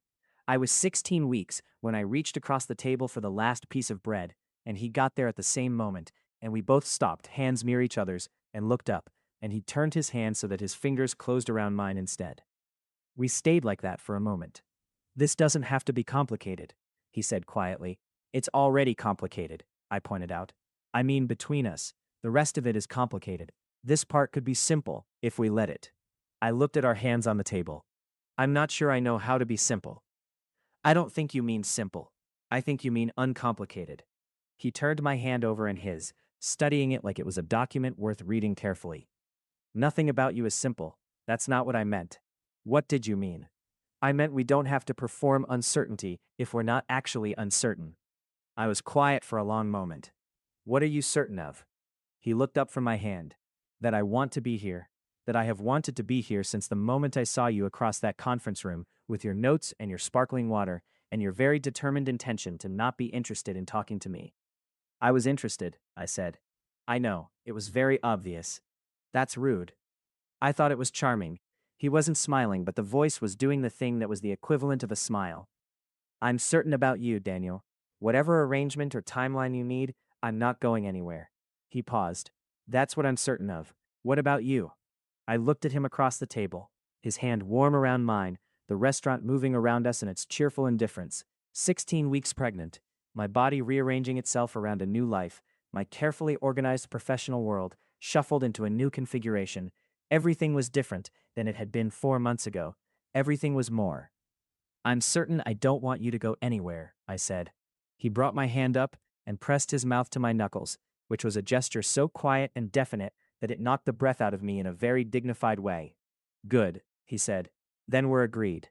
I was 16 weeks when I reached across the table for the last piece of bread, and he got there at the same moment, and we both stopped, hands near each other's, and looked up, and he turned his hand so that his fingers closed around mine instead. We stayed like that for a moment. This doesn't have to be complicated, he said quietly. It's already complicated, I pointed out. I mean between us. The rest of it is complicated. This part could be simple, if we let it. I looked at our hands on the table. I'm not sure I know how to be simple. I don't think you mean simple. I think you mean uncomplicated. He turned my hand over in his, studying it like it was a document worth reading carefully. Nothing about you is simple. That's not what I meant. What did you mean? I meant we don't have to perform uncertainty if we're not actually uncertain. I was quiet for a long moment. What are you certain of? He looked up from my hand. That I want to be here. That I have wanted to be here since the moment I saw you across that conference room with your notes and your sparkling water and your very determined intention to not be interested in talking to me. I was interested, I said. I know, it was very obvious. That's rude. I thought it was charming. He wasn't smiling, but the voice was doing the thing that was the equivalent of a smile. I'm certain about you, Daniel. Whatever arrangement or timeline you need, I'm not going anywhere. He paused. That's what I'm certain of. What about you? I looked at him across the table, his hand warm around mine, the restaurant moving around us in its cheerful indifference. 16 weeks pregnant, my body rearranging itself around a new life, my carefully organized professional world shuffled into a new configuration. Everything was different than it had been 4 months ago. Everything was more. I'm certain I don't want you to go anywhere, I said. He brought my hand up and pressed his mouth to my knuckles, which was a gesture so quiet and definite that it knocked the breath out of me in a very dignified way. Good, he said. Then we're agreed.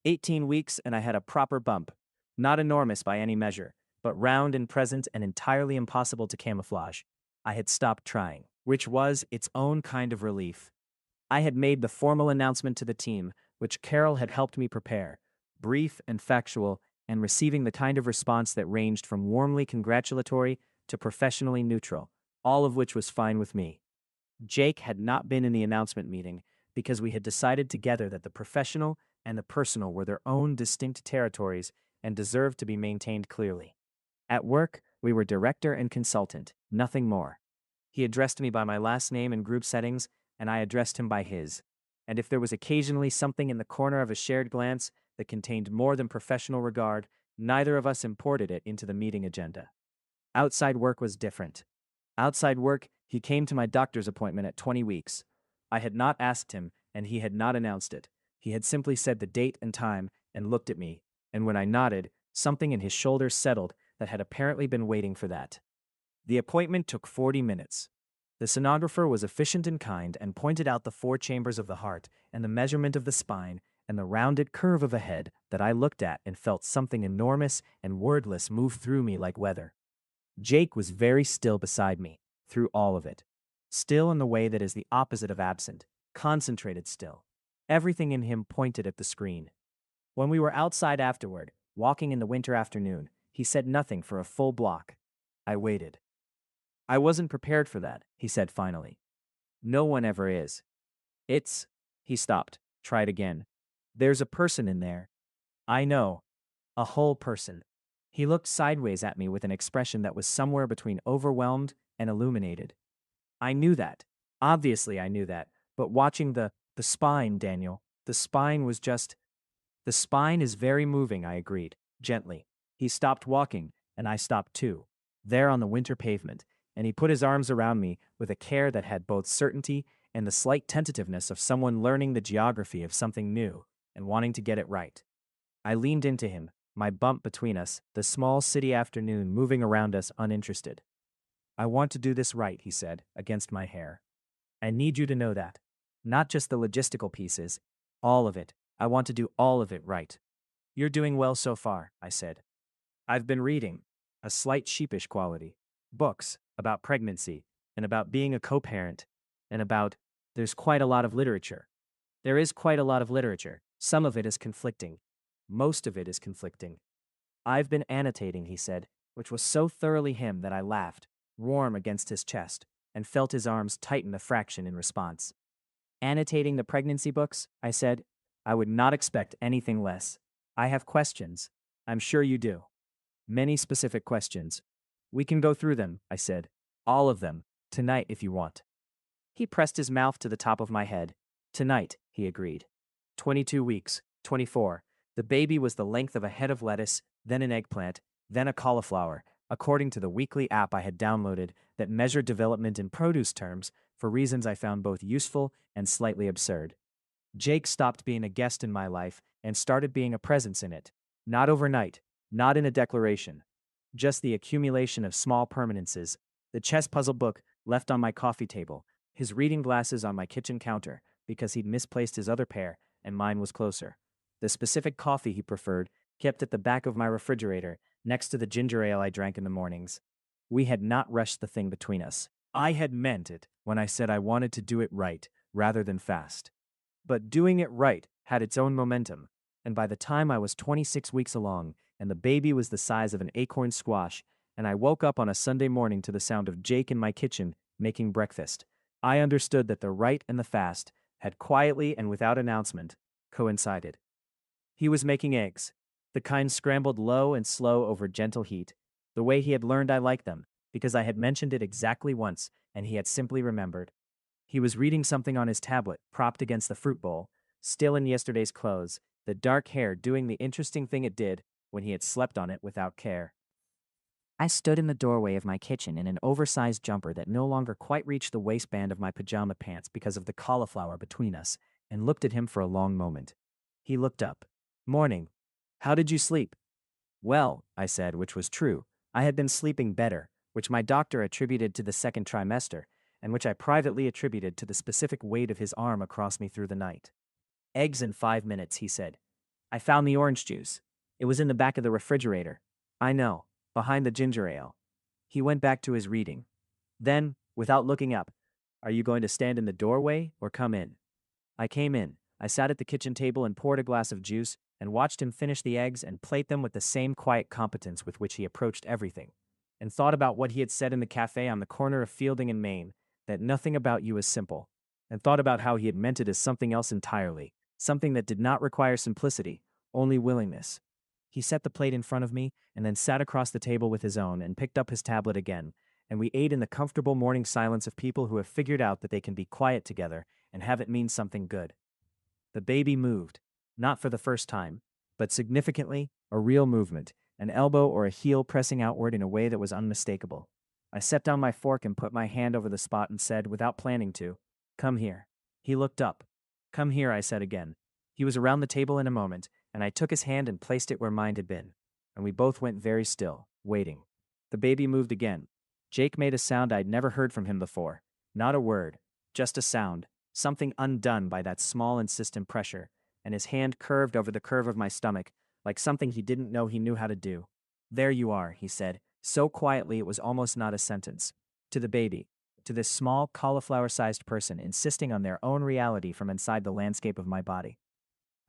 18 weeks and I had a proper bump. Not enormous by any measure, but round and present and entirely impossible to camouflage. I had stopped trying, which was its own kind of relief. I had made the formal announcement to the team, which Carol had helped me prepare, brief and factual, and receiving the kind of response that ranged from warmly congratulatory to professionally neutral, all of which was fine with me. Jake had not been in the announcement meeting because we had decided together that the professional and the personal were their own distinct territories and deserved to be maintained clearly. At work, we were director and consultant, nothing more. He addressed me by my last name in group settings, and I addressed him by his. And if there was occasionally something in the corner of a shared glance that contained more than professional regard, neither of us imported it into the meeting agenda. Outside work was different. Outside work, he came to my doctor's appointment at 20 weeks. I had not asked him, and he had not announced it. He had simply said the date and time and looked at me, and when I nodded, something in his shoulders settled that had apparently been waiting for that. The appointment took 40 minutes. The sonographer was efficient and kind and pointed out the 4 chambers of the heart and the measurement of the spine and the rounded curve of a head that I looked at and felt something enormous and wordless move through me like weather. Jake was very still beside me, through all of it. Still in the way that is the opposite of absent, concentrated still. Everything in him pointed at the screen. When we were outside afterward, walking in the winter afternoon, he said nothing for a full block. I waited. I wasn't prepared for that, he said finally. No one ever is. It's. He stopped, tried again. There's a person in there. I know. A whole person. He looked sideways at me with an expression that was somewhere between overwhelmed and illuminated. I knew that. Obviously, I knew that. But watching the spine, Daniel, the spine was just. The spine is very moving, I agreed, gently. He stopped walking, and I stopped too, there on the winter pavement, and he put his arms around me with a care that had both certainty and the slight tentativeness of someone learning the geography of something new and wanting to get it right. I leaned into him, my bump between us, the small city afternoon moving around us uninterested. I want to do this right, he said, against my hair. I need you to know that. Not just the logistical pieces, all of it. I want to do all of it right. You're doing well so far, I said. I've been reading, a slight sheepish quality, books about pregnancy and about being a co-parent and about, there's quite a lot of literature. There is quite a lot of literature. Some of it is conflicting. Most of it is conflicting. I've been annotating, he said, which was so thoroughly him that I laughed, warm against his chest, and felt his arms tighten a fraction in response. Annotating the pregnancy books, I said. I would not expect anything less. I have questions. I'm sure you do. Many specific questions. We can go through them, I said. All of them. Tonight, if you want. He pressed his mouth to the top of my head. Tonight, he agreed. 22 weeks. 24. The baby was the length of a head of lettuce, then an eggplant, then a cauliflower, according to the weekly app I had downloaded that measured development in produce terms for reasons I found both useful and slightly absurd. Jake stopped being a guest in my life and started being a presence in it. Not overnight, not in a declaration. Just the accumulation of small permanences, the chess puzzle book left on my coffee table, his reading glasses on my kitchen counter because he'd misplaced his other pair and mine was closer. The specific coffee he preferred kept at the back of my refrigerator next to the ginger ale I drank in the mornings. We had not rushed the thing between us. I had meant it when I said I wanted to do it right rather than fast. But doing it right had its own momentum, and by the time I was 26 weeks along and the baby was the size of an acorn squash, and I woke up on a Sunday morning to the sound of Jake in my kitchen making breakfast, I understood that the right and the fast had quietly and without announcement coincided. He was making eggs, the kind scrambled low and slow over gentle heat, the way he had learned I liked them, because I had mentioned it exactly once and he had simply remembered. He was reading something on his tablet, propped against the fruit bowl, still in yesterday's clothes, the dark hair doing the interesting thing it did when he had slept on it without care. I stood in the doorway of my kitchen in an oversized jumper that no longer quite reached the waistband of my pajama pants because of the cauliflower between us, and looked at him for a long moment. He looked up. Morning. How did you sleep? Well, I said, which was true. I had been sleeping better, which my doctor attributed to the second trimester, and which I privately attributed to the specific weight of his arm across me through the night. Eggs in 5 minutes, he said. I found the orange juice. It was in the back of the refrigerator. I know, behind the ginger ale. He went back to his reading. Then, without looking up, are you going to stand in the doorway or come in? I came in. I sat at the kitchen table and poured a glass of juice and watched him finish the eggs and plate them with the same quiet competence with which he approached everything, and thought about what he had said in the cafe on the corner of Fielding and Main, that nothing about you is simple, and thought about how he had meant it as something else entirely, something that did not require simplicity, only willingness. He set the plate in front of me and then sat across the table with his own and picked up his tablet again, and we ate in the comfortable morning silence of people who have figured out that they can be quiet together and have it mean something good. The baby moved, not for the first time, but significantly, a real movement, an elbow or a heel pressing outward in a way that was unmistakable. I set down my fork and put my hand over the spot and said, without planning to, "Come here." He looked up. "Come here," I said again. He was around the table in a moment, and I took his hand and placed it where mine had been, and we both went very still, waiting. The baby moved again. Jake made a sound I'd never heard from him before. Not a word, just a sound, something undone by that small insistent pressure, and his hand curved over the curve of my stomach, like something he didn't know he knew how to do. "There you are," he said, so quietly it was almost not a sentence. To the baby, to this small cauliflower-sized person insisting on their own reality from inside the landscape of my body.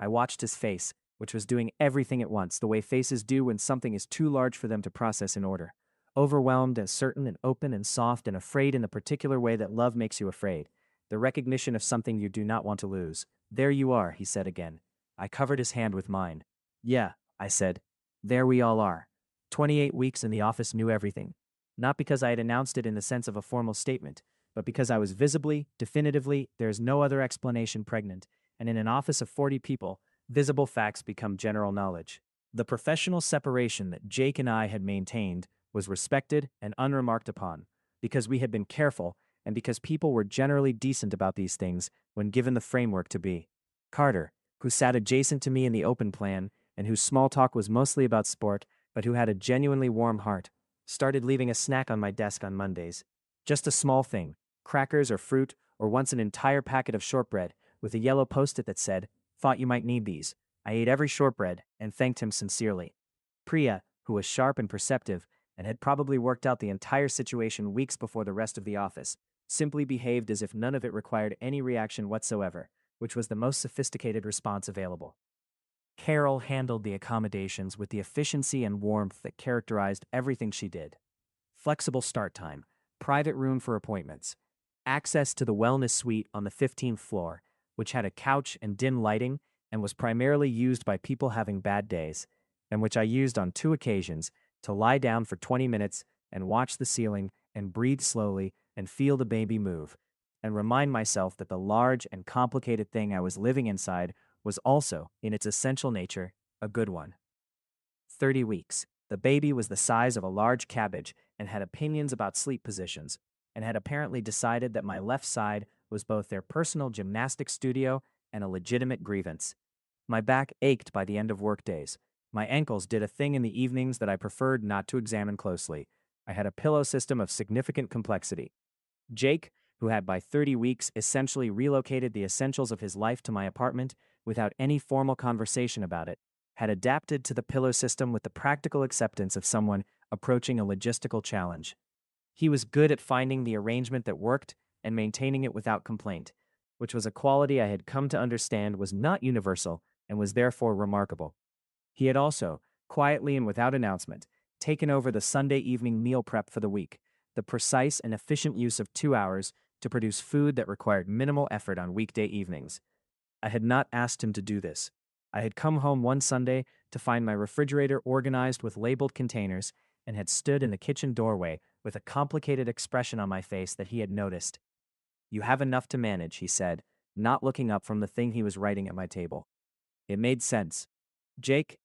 I watched his face, which was doing everything at once, the way faces do when something is too large for them to process in order. Overwhelmed and certain and open and soft and afraid in the particular way that love makes you afraid. The recognition of something you do not want to lose. There you are, he said again. I covered his hand with mine. Yeah, I said. There we all are. 28 weeks in the office knew everything. Not because I had announced it in the sense of a formal statement, but because I was visibly, definitively, there is no other explanation pregnant, and in an office of 40 people, visible facts become general knowledge. The professional separation that Jake and I had maintained was respected and unremarked upon, because we had been careful and because people were generally decent about these things when given the framework to be. Carter, who sat adjacent to me in the open plan, and whose small talk was mostly about sport, but who had a genuinely warm heart, started leaving a snack on my desk on Mondays. Just a small thing, crackers or fruit, or once an entire packet of shortbread, with a yellow post-it that said, "Thought you might need these." I ate every shortbread and thanked him sincerely. Priya, who was sharp and perceptive, and had probably worked out the entire situation weeks before the rest of the office, simply behaved as if none of it required any reaction whatsoever, which was the most sophisticated response available. Carol handled the accommodations with the efficiency and warmth that characterized everything she did. Flexible start time, private room for appointments, access to the wellness suite on the 15th floor, which had a couch and dim lighting and was primarily used by people having bad days, and which I used on 2 occasions to lie down for 20 minutes and watch the ceiling and breathe slowly and feel the baby move, and remind myself that the large and complicated thing I was living inside was also, in its essential nature, a good one. 30 weeks. The baby was the size of a large cabbage and had opinions about sleep positions, and had apparently decided that my left side was both their personal gymnastics studio and a legitimate grievance. My back ached by the end of workdays. My ankles did a thing in the evenings that I preferred not to examine closely. I had a pillow system of significant complexity. Jake, who had by 30 weeks essentially relocated the essentials of his life to my apartment without any formal conversation about it, had adapted to the pillow system with the practical acceptance of someone approaching a logistical challenge. He was good at finding the arrangement that worked and maintaining it without complaint, which was a quality I had come to understand was not universal and was therefore remarkable. He had also, quietly and without announcement, taken over the Sunday evening meal prep for the week, the precise and efficient use of 2 hours to produce food that required minimal effort on weekday evenings. I had not asked him to do this. I had come home one Sunday to find my refrigerator organized with labeled containers and had stood in the kitchen doorway with a complicated expression on my face that he had noticed. "You have enough to manage," he said, not looking up from the thing he was writing at my table. It made sense. "Jake?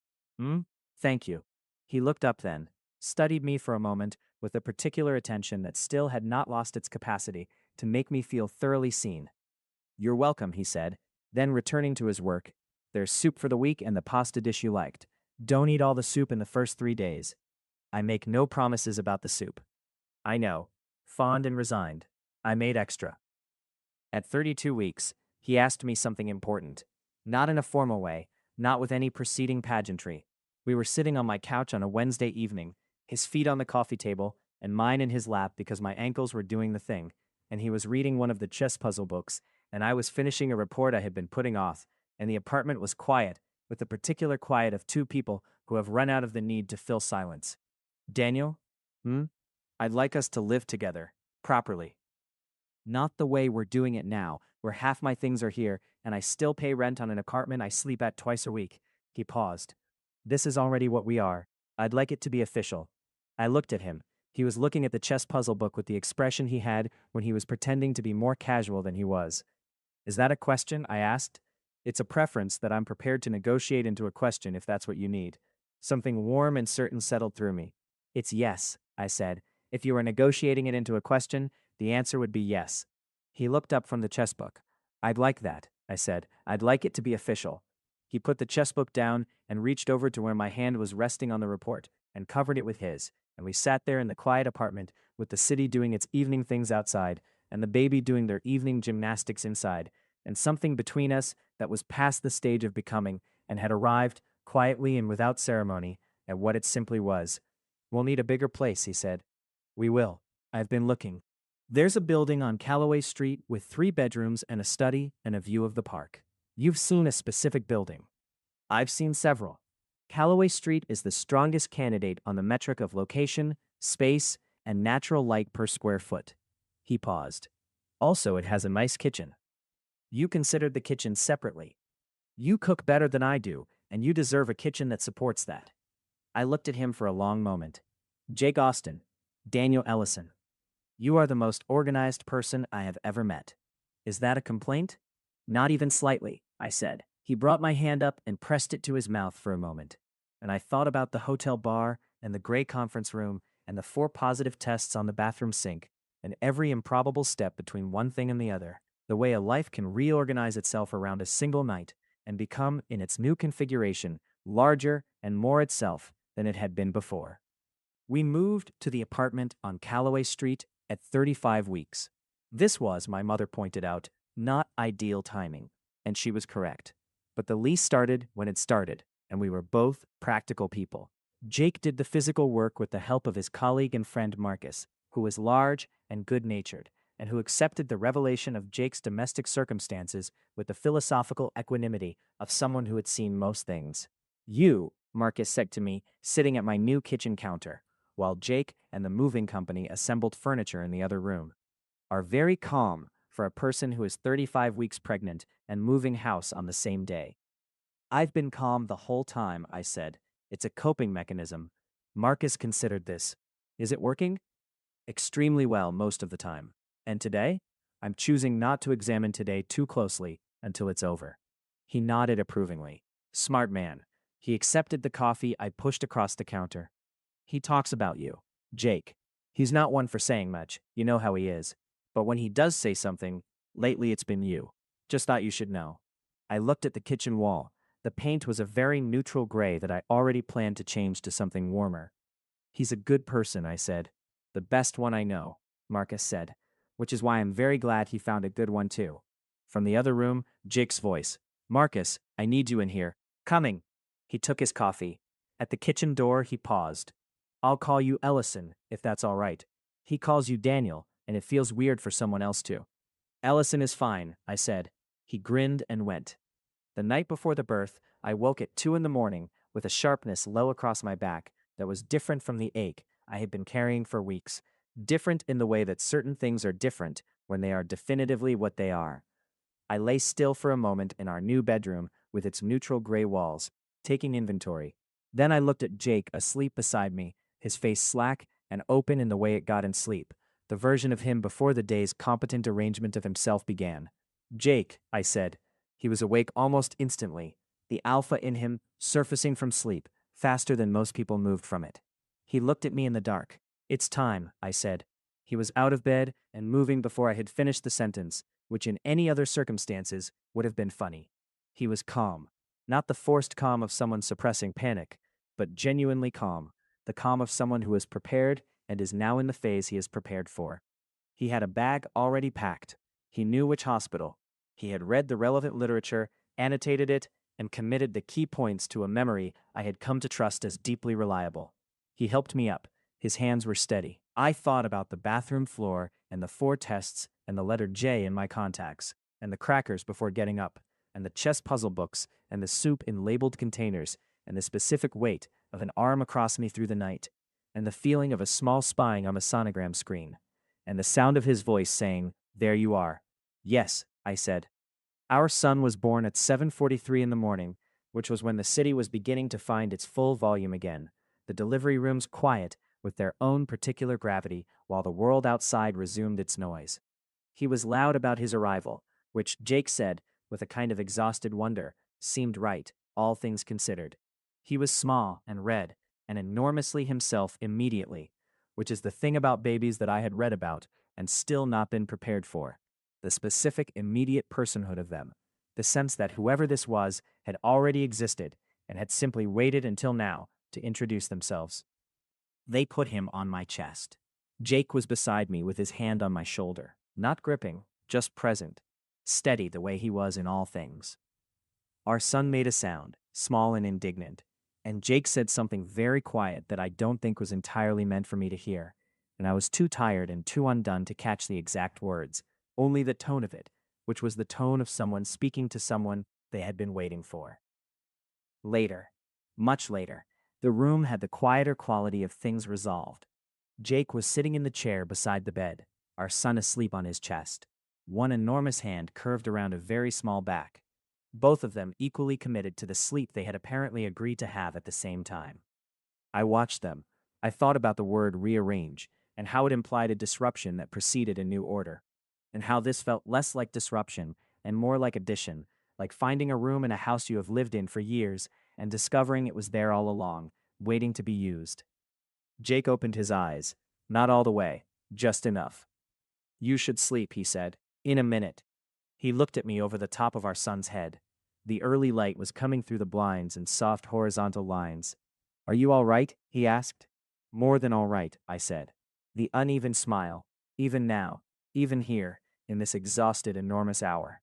Thank you." He looked up then, studied me for a moment with a particular attention that still had not lost its capacity to make me feel thoroughly seen. "You're welcome," he said, then returning to his work. "There's soup for the week and the pasta dish you liked. Don't eat all the soup in the first 3 days. I make no promises about the soup." I know. Fond and resigned. I made extra. At 32 weeks, he asked me something important. Not in a formal way, not with any preceding pageantry. We were sitting on my couch on a Wednesday evening, his feet on the coffee table, and mine in his lap because my ankles were doing the thing, and he was reading one of the chess puzzle books, and I was finishing a report I had been putting off, and the apartment was quiet, with the particular quiet of 2 people who have run out of the need to fill silence. "Daniel? I'd like us to live together, properly. Not the way we're doing it now, where half my things are here, and I still pay rent on an apartment I sleep at twice a week." He paused. "This is already what we are. I'd like it to be official." I looked at him. He was looking at the chess puzzle book with the expression he had when he was pretending to be more casual than he was. "Is that a question?" I asked. "It's a preference that I'm prepared to negotiate into a question if that's what you need." Something warm and certain settled through me. "It's yes," I said. "If you were negotiating it into a question, the answer would be yes." He looked up from the chess book. "I'd like that," I said. "I'd like it to be official." He put the chess book down and reached over to where my hand was resting on the report and covered it with his, and we sat there in the quiet apartment with the city doing its evening things outside and the baby doing their evening gymnastics inside, and something between us that was past the stage of becoming and had arrived, quietly and without ceremony, at what it simply was. "We'll need a bigger place," he said. "We will. I've been looking. There's a building on Callaway Street with 3 bedrooms and a study and a view of the park. You've seen a specific building." I've seen several. Callaway Street is the strongest candidate on the metric of location, space, and natural light per square foot. He paused. Also, it has a nice kitchen. You considered the kitchen separately. You cook better than I do, and you deserve a kitchen that supports that. I looked at him for a long moment. Jake Austin, Daniel Ellison, you are the most organized person I have ever met. Is that a complaint? Not even slightly, I said. He brought my hand up and pressed it to his mouth for a moment. And I thought about the hotel bar and the gray conference room and the 4 positive tests on the bathroom sink and every improbable step between one thing and the other. The way a life can reorganize itself around a single night and become, in its new configuration, larger and more itself than it had been before. We moved to the apartment on Callaway Street at 35 weeks. This was, my mother pointed out, not ideal timing, and she was correct. But the lease started when it started, and we were both practical people. Jake did the physical work with the help of his colleague and friend Marcus, who was large and good-natured, and who accepted the revelation of Jake's domestic circumstances with the philosophical equanimity of someone who had seen most things. You, Marcus said to me, sitting at my new kitchen counter, while Jake and the moving company assembled furniture in the other room, are very calm for a person who is 35 weeks pregnant and moving house on the same day. I've been calm the whole time, I said. It's a coping mechanism. Marcus considered this. Is it working? Extremely well most of the time. And today? I'm choosing not to examine today too closely until it's over. He nodded approvingly. Smart man. He accepted the coffee I pushed across the counter. He talks about you. Jake. He's not one for saying much. You know how he is. But when he does say something, lately it's been you. Just thought you should know. I looked at the kitchen wall. The paint was a very neutral gray that I already planned to change to something warmer. He's a good person, I said. The best one I know, Marcus said, which is why I'm very glad he found a good one too. From the other room, Jake's voice. Marcus, I need you in here. Coming. He took his coffee. At the kitchen door, he paused. I'll call you Ellison, if that's all right. He calls you Daniel, and it feels weird for someone else to. Ellison is fine, I said. He grinned and went. The night before the birth, I woke at 2 in the morning with a sharpness low across my back that was different from the ache I had been carrying for weeks, different in the way that certain things are different when they are definitively what they are. I lay still for a moment in our new bedroom with its neutral gray walls, taking inventory. Then I looked at Jake asleep beside me, his face slack and open in the way it got in sleep, the version of him before the day's competent arrangement of himself began. Jake, I said. He was awake almost instantly, the alpha in him surfacing from sleep, faster than most people moved from it. He looked at me in the dark. It's time, I said. He was out of bed and moving before I had finished the sentence, which in any other circumstances would have been funny. He was calm, not the forced calm of someone suppressing panic, but genuinely calm, the calm of someone who is prepared and is now in the phase he is prepared for. He had a bag already packed. He knew which hospital. He had read the relevant literature, annotated it, and committed the key points to a memory I had come to trust as deeply reliable. He helped me up. His hands were steady. I thought about the bathroom floor and the 4 tests and the letter J in my contacts, and the crackers before getting up, and the chess puzzle books and the soup in labeled containers, and the specific weight of an arm across me through the night, and the feeling of a small spine on the sonogram screen, and the sound of his voice saying, "There you are." Yes, I said. Our son was born at 7:43 in the morning, which was when the city was beginning to find its full volume again, the delivery rooms quiet with their own particular gravity while the world outside resumed its noise. He was loud about his arrival, which Jake said, with a kind of exhausted wonder, seemed right, all things considered. He was small and red, and enormously himself immediately, which is the thing about babies that I had read about and still not been prepared for. The specific immediate personhood of them, the sense that whoever this was had already existed and had simply waited until now to introduce themselves. They put him on my chest. Jake was beside me with his hand on my shoulder, not gripping, just present, steady the way he was in all things. Our son made a sound, small and indignant, and Jake said something very quiet that I don't think was entirely meant for me to hear, and I was too tired and too undone to catch the exact words, only the tone of it, which was the tone of someone speaking to someone they had been waiting for. Later, much later, the room had the quieter quality of things resolved. Jake was sitting in the chair beside the bed, our son asleep on his chest, one enormous hand curved around a very small back, both of them equally committed to the sleep they had apparently agreed to have at the same time. I watched them. I thought about the word rearrange and how it implied a disruption that preceded a new order, and how this felt less like disruption and more like addition, like finding a room in a house you have lived in for years and discovering it was there all along, waiting to be used. Jake opened his eyes. Not all the way, just enough. You should sleep, he said. In a minute. He looked at me over the top of our son's head. The early light was coming through the blinds in soft horizontal lines. Are you all right? He asked. More than all right, I said. The uneven smile. Even now. Even here. In this exhausted, enormous hour.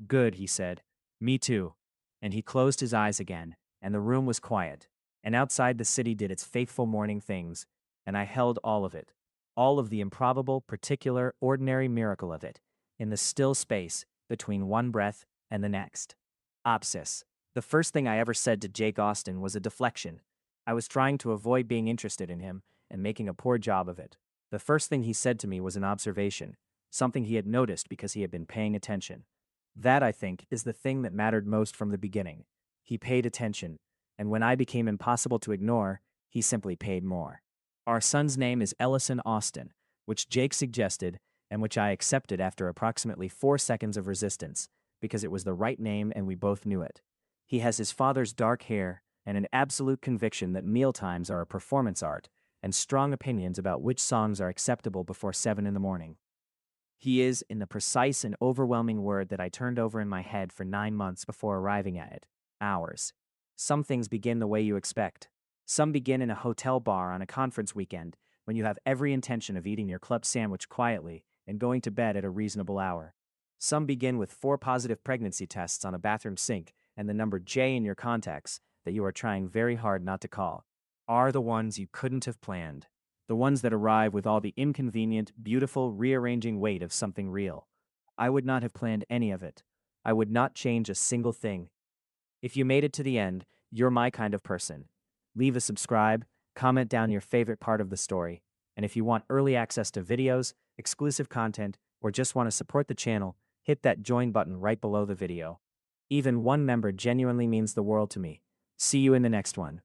Good, he said. Me too. And he closed his eyes again, and the room was quiet. And outside the city did its faithful morning things, and I held all of it. All of the improbable, particular, ordinary miracle of it, in the still space between one breath and the next. Opsis. The first thing I ever said to Jake Austin was a deflection. I was trying to avoid being interested in him and making a poor job of it. The first thing he said to me was an observation, something he had noticed because he had been paying attention. That, I think, is the thing that mattered most from the beginning. He paid attention, and when I became impossible to ignore, he simply paid more. Our son's name is Ellison Austin, which Jake suggested and which I accepted after approximately 4 seconds of resistance, because it was the right name and we both knew it. He has his father's dark hair and an absolute conviction that mealtimes are a performance art, and strong opinions about which songs are acceptable before 7 in the morning. He is, in the precise and overwhelming word that I turned over in my head for 9 months before arriving at it, ours. Some things begin the way you expect. Some begin in a hotel bar on a conference weekend when you have every intention of eating your club sandwich quietly and going to bed at a reasonable hour. Some begin with 4 positive pregnancy tests on a bathroom sink and the number J in your contacts that you are trying very hard not to call. Are the ones you couldn't have planned. The ones that arrive with all the inconvenient, beautiful, rearranging weight of something real. I would not have planned any of it. I would not change a single thing. If you made it to the end, you're my kind of person. Leave a subscribe, comment down your favorite part of the story, and if you want early access to videos, exclusive content, or just want to support the channel, hit that join button right below the video. Even one member genuinely means the world to me. See you in the next one.